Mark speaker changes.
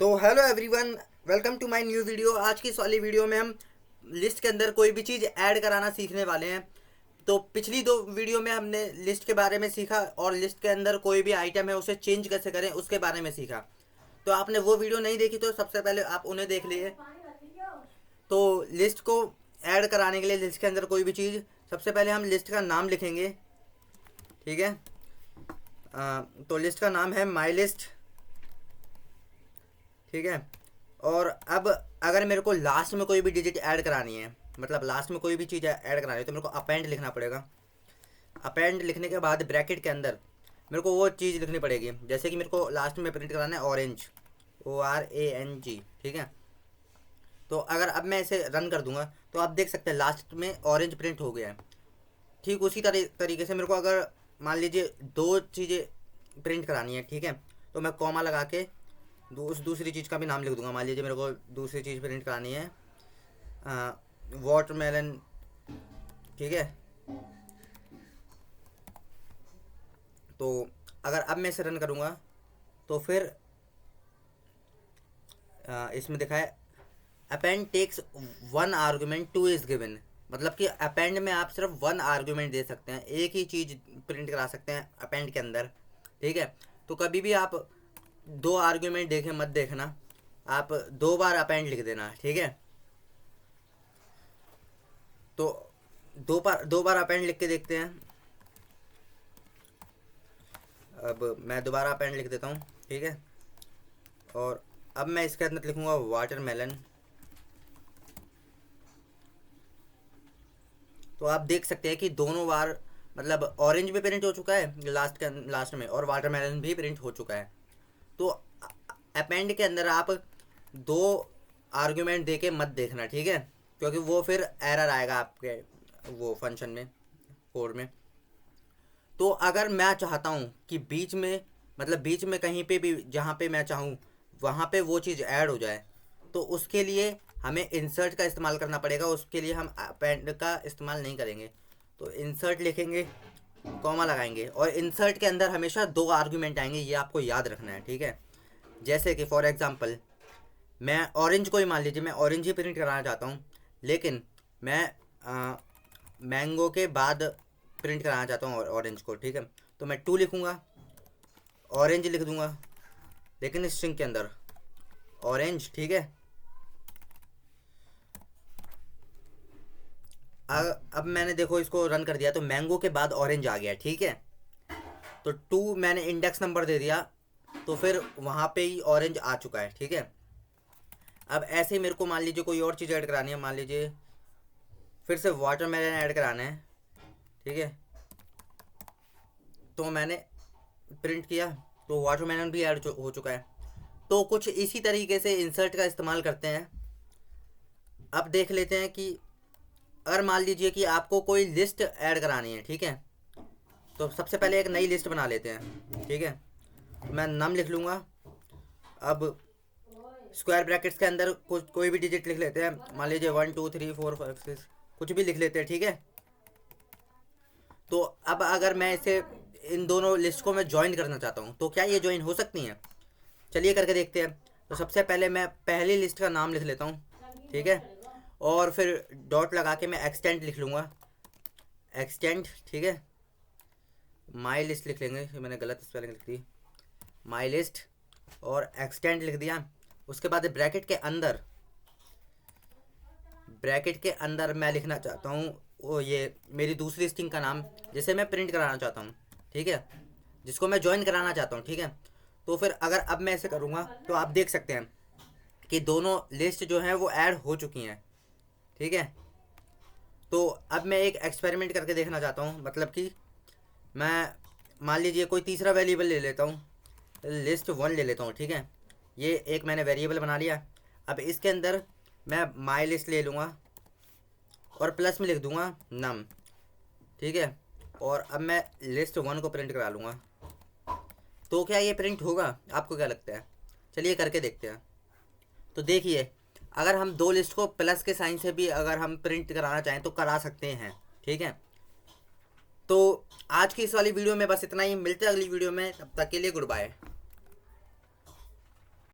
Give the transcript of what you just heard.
Speaker 1: तो hello everyone, welcome to my new video. आज की इस वाली वीडियो में हम लिस्ट के अंदर कोई भी चीज़ ऐड कराना सीखने वाले हैं। तो पिछली दो वीडियो में हमने लिस्ट के बारे में सीखा और लिस्ट के अंदर कोई भी आइटम है उसे चेंज कैसे करें उसके बारे में सीखा। तो आपने वो वीडियो नहीं देखी तो सबसे पहले आप उन्हें देख लिए। तो लिस्ट को ऐड कराने के लिए लिस्ट के अंदर कोई भी चीज़, सबसे पहले हम लिस्ट का नाम लिखेंगे। ठीक है, तो लिस्ट का नाम है माई लिस्ट। ठीक है, और अब अगर मेरे को लास्ट में कोई भी डिजिट ऐड करानी है, मतलब लास्ट में कोई भी चीज़ ऐड करानी है, तो मेरे को अपेंड लिखना पड़ेगा। अपेंड लिखने के बाद ब्रैकेट के अंदर मेरे को वो चीज़ लिखनी पड़ेगी। जैसे कि मेरे को लास्ट में प्रिंट कराना है ऑरेंज, ORANG। ठीक है, तो अगर अब मैं इसे रन कर दूंगा तो आप देख सकते हैं लास्ट में ऑरेंज प्रिंट हो गया है। ठीक उसी तरीके से मेरे को अगर मान लीजिए दो चीज़ें प्रिंट करानी है, ठीक है, तो मैं कॉमा लगा के उस दूसरी चीज़ का भी नाम लिख दूंगा। मान लीजिए मेरे को दूसरी चीज़ प्रिंट करानी है वाटरमेलन। ठीक है, तो अगर अब मैं इसे रन करूँगा तो फिर इसमें दिखा है append takes one argument two is given. मतलब कि अपेंड में आप सिर्फ वन आर्गूमेंट दे सकते हैं, एक ही चीज़ प्रिंट करा सकते हैं अपेंड के अंदर। ठीक है, तो कभी भी आप दो आर्ग्यूमेंट देखें मत देखना, आप दो बार अपेंड लिख देना। ठीक है, तो दो बार अपेंड लिख के देखते हैं। अब मैं दोबारा अपेंड लिख देता हूँ। ठीक है, और अब मैं इसके अंदर लिखूँगा वाटरमेलन। तो आप देख सकते हैं कि दोनों बार मतलब ऑरेंज भी प्रिंट हो चुका है लास्ट में, और वाटरमेलन भी प्रिंट हो चुका है। तो अपेंड के अंदर आप दो आर्ग्यूमेंट देके मत देखना, ठीक है, क्योंकि वो फिर एरर आएगा आपके वो फंक्शन में, कोड में। तो अगर मैं चाहता हूँ कि बीच में, मतलब बीच में कहीं पे भी जहाँ पे मैं चाहूँ वहाँ पे वो चीज़ ऐड हो जाए, तो उसके लिए हमें इंसर्ट का इस्तेमाल करना पड़ेगा। उसके लिए हम अपेंड का इस्तेमाल नहीं करेंगे। तो इंसर्ट लिखेंगे, कॉमा लगाएंगे, और इंसर्ट के अंदर हमेशा दो आर्ग्यूमेंट आएंगे, ये आपको याद रखना है। ठीक है, जैसे कि फॉर एग्जांपल मैं ऑरेंज को ही मान लीजिए, मैं ऑरेंज ही प्रिंट कराना चाहता हूँ, लेकिन मैं मैंगो के बाद प्रिंट कराना चाहता हूँ ऑरेंज को। ठीक है, तो मैं 2 लिखूँगा, ऑरेंज लिख दूँगा, लेकिन स्ट्रिंग के अंदर ऑरेंज। ठीक है, अब मैंने देखो इसको रन कर दिया तो मैंगो के बाद ऑरेंज आ गया। ठीक है, तो 2 मैंने इंडेक्स नंबर दे दिया, तो फिर वहाँ पे ही ऑरेंज आ चुका है। ठीक है, अब ऐसे ही मेरे को मान लीजिए कोई और चीज़ ऐड करानी है, मान लीजिए फिर से वाटरमेलन ऐड कराना है। ठीक है, तो मैंने प्रिंट किया तो वाटरमेलन भी ऐड हो चुका है। तो कुछ इसी तरीके से इंसर्ट का इस्तेमाल करते हैं। अब देख लेते हैं कि अगर मान लीजिए कि आपको कोई लिस्ट ऐड करानी है, ठीक है, तो सबसे पहले एक नई लिस्ट बना लेते हैं। ठीक है, तो मैं नम लिख लूँगा। अब स्क्वायर ब्रैकेट्स के अंदर कोई भी डिजिट लिख लेते हैं, मान लीजिए 1 2 3 4 5 6, कुछ भी लिख लेते हैं। ठीक है, तो अब अगर मैं इसे इन दोनों लिस्ट को मैं ज्वाइन करना चाहता हूँ तो क्या ये ज्वाइन हो सकती हैं? चलिए करके देखते हैं। तो सबसे पहले मैं पहली लिस्ट का नाम लिख लेता हूँ। ठीक है, और फिर डॉट लगा के मैं एक्सटेंड लिख लूँगा, एक्सटेंड। ठीक है, माई लिस्ट लिख लेंगे, मैंने गलत स्पेलिंग लिख दी, माई लिस्ट, और एक्सटेंड लिख दिया। उसके बाद ब्रैकेट के अंदर मैं लिखना चाहता हूँ वो ये मेरी दूसरी स्ट्रिंग का नाम, जिसे मैं प्रिंट कराना चाहता हूँ। ठीक है, जिसको मैं ज्वाइन कराना चाहता हूँ। ठीक है, तो फिर अगर अब मैं ऐसे करूँगा तो आप देख सकते हैं कि दोनों लिस्ट जो हैं वो ऐड हो चुकी हैं। ठीक है, तो अब मैं एक एक्सपेरिमेंट करके देखना चाहता हूँ, मतलब कि मैं मान लीजिए कोई तीसरा वेरिएबल ले लेता हूँ, लिस्ट 1 ले लेता हूँ। ठीक है, ये एक मैंने वेरिएबल बना लिया। अब इसके अंदर मैं माई लिस्ट ले लूँगा और प्लस में लिख दूँगा नम। ठीक है, और अब मैं लिस्ट 1 को प्रिंट करा लूँगा। तो क्या ये प्रिंट होगा? आपको क्या लगता है? चलिए करके देखते हैं। तो देखिए, अगर हम दो लिस्ट को प्लस के साइन से भी अगर हम प्रिंट कराना चाहें तो करा सकते हैं। ठीक है, तो आज की इस वाली वीडियो में बस इतना ही। मिलते हैं अगली वीडियो में, तब तक के लिए गुड बाय।